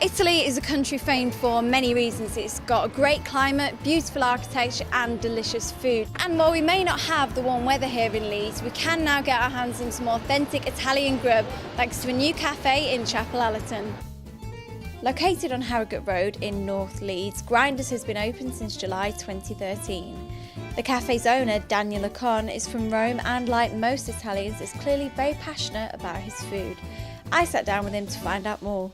Italy is a country famed for many reasons. It's got a great climate, beautiful architecture and delicious food. And while we may not have the warm weather here in Leeds, we can now get our hands on some authentic Italian grub thanks to a new cafe in Chapel Allerton. Located on Harrogate Road in North Leeds, Grinders has been open since July 2013. The cafe's owner, Daniel Acon, is from Rome and, like most Italians, is clearly very passionate about his food. I sat down with him to find out more.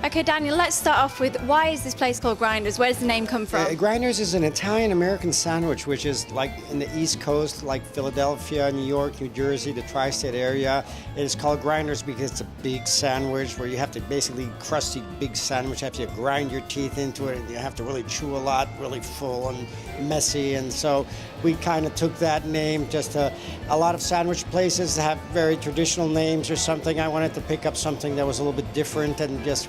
Okay, Daniel, let's start off with why is this place called Grinders? Where does the name come from? Grinders is an Italian-American sandwich, which is like in the East Coast, like Philadelphia, New York, New Jersey, the tri-state area. It is called Grinders because it's a big sandwich where you have to basically crusty big sandwich. You have to grind your teeth into it, and you have to really chew a lot, really full and messy. And so we kind of took that name. Just a lot of sandwich places have very traditional names or something. I wanted to pick up something that was a little bit different and just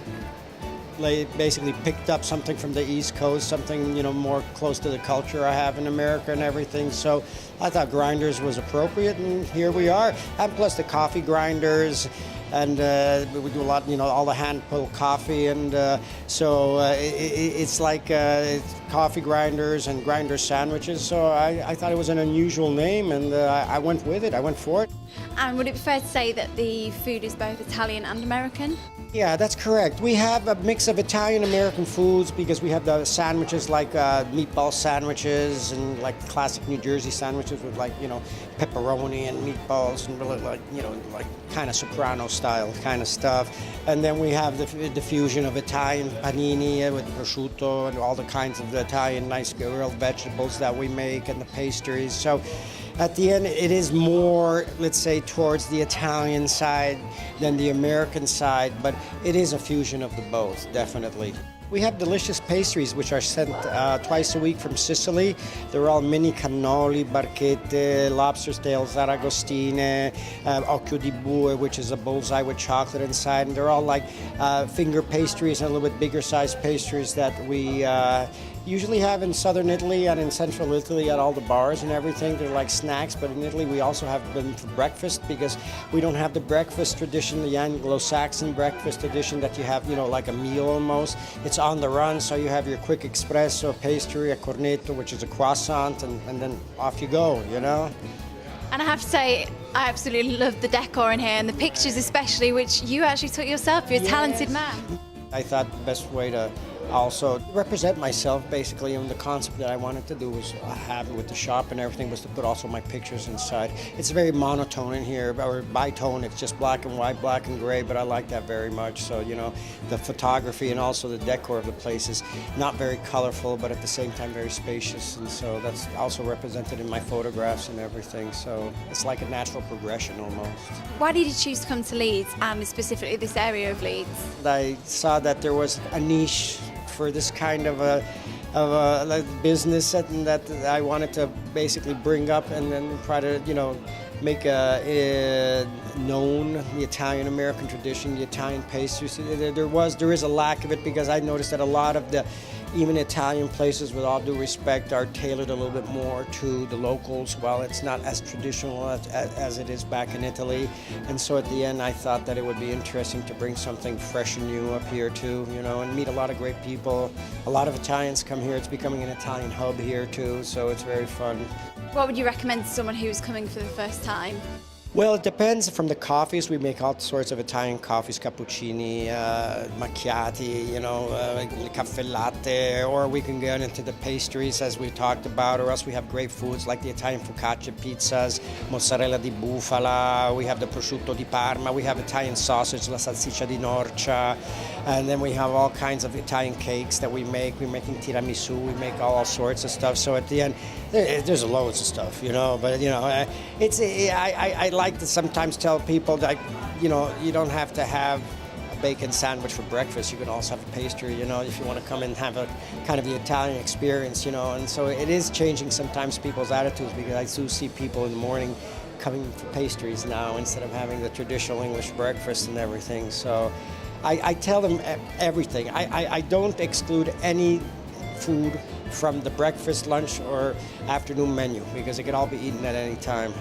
basically picked up something from the East Coast, something, you know, more close to the culture I have in America and everything. So I thought Grinders was appropriate, and here we are. And plus the coffee grinders, and we do a lot, you know, all the hand-pulled coffee, and it's like it's coffee grinders and grinder sandwiches. So I thought it was an unusual name, and I went with it. I went for it. And would it be fair to say that the food is both Italian and American? Yeah, that's correct. We have a mix of Italian-American foods because we have the sandwiches like meatball sandwiches and like classic New Jersey sandwiches with, like, you know, pepperoni and meatballs and really, like, you know, like kind of soprano style kind of stuff. And then we have the fusion of Italian panini with prosciutto and all the kinds of the Italian nice grilled vegetables that we make, and the pastries. So at the end, it is more, let's say, towards the Italian side than the American side, but it is a fusion of the both, definitely. We have delicious pastries which are sent twice a week from Sicily. They're all mini cannoli, barchette, lobster tails, aragostine, occhio di bue, which is a bullseye with chocolate inside. And they're all like finger pastries and a little bit bigger size pastries that we usually have in southern Italy and in central Italy at all the bars and everything. They're like snacks, but in Italy we also have them for breakfast because we don't have the breakfast tradition, the Anglo-Saxon breakfast tradition that you have, you know, like a meal almost. It's on the run, so you have your quick espresso, pastry, a cornetto, which is a croissant, and then off you go, you know? And I have to say, I absolutely love the decor in here and the pictures especially, which you actually took yourself. You're a talented man. I thought the best way to also represent myself, basically, and the concept that I wanted to do was have with the shop and everything was to put also my pictures inside. It's very monotone in here, or bitone. It's just black and white, black and gray, but I like that very much. So, you know, the photography and also the decor of the place is not very colorful, but at the same time very spacious, and so that's also represented in my photographs and everything. So it's like a natural progression almost. Why did you choose to come to Leeds, and specifically this area of Leeds? I saw that there was a niche for this kind of a business that I wanted to basically bring up and then try to, you know, make known the Italian-American tradition, the Italian pastries. There is a lack of it because I noticed that a lot of the even Italian places, with all due respect, are tailored a little bit more to the locals, while it's not as traditional as it is back in Italy. And so at the end, I thought that it would be interesting to bring something fresh and new up here too, you know, and meet a lot of great people. A lot of Italians come here. It's becoming an Italian hub here too, so it's very fun. What would you recommend to someone who's coming for the first time? Well, it depends. From the coffees, we make all sorts of Italian coffees, cappuccini, macchiati, you know, caffè latte, or we can get into the pastries as we talked about, or else we have great foods like the Italian focaccia pizzas, mozzarella di bufala, we have the prosciutto di Parma, we have Italian sausage, la salsiccia di Norcia, and then we have all kinds of Italian cakes that we make. We're making tiramisu, we make all sorts of stuff. So at the end, there's loads of stuff, you know, but, you know, I like to sometimes tell people that, you know, you don't have to have a bacon sandwich for breakfast. You can also have a pastry, you know, if you want to come and have a kind of the Italian experience, you know. And so it is changing sometimes people's attitudes, because I do see people in the morning coming for pastries now instead of having the traditional English breakfast and everything. So I tell them everything. I don't exclude any food from the breakfast, lunch, or afternoon menu, because it can all be eaten at any time.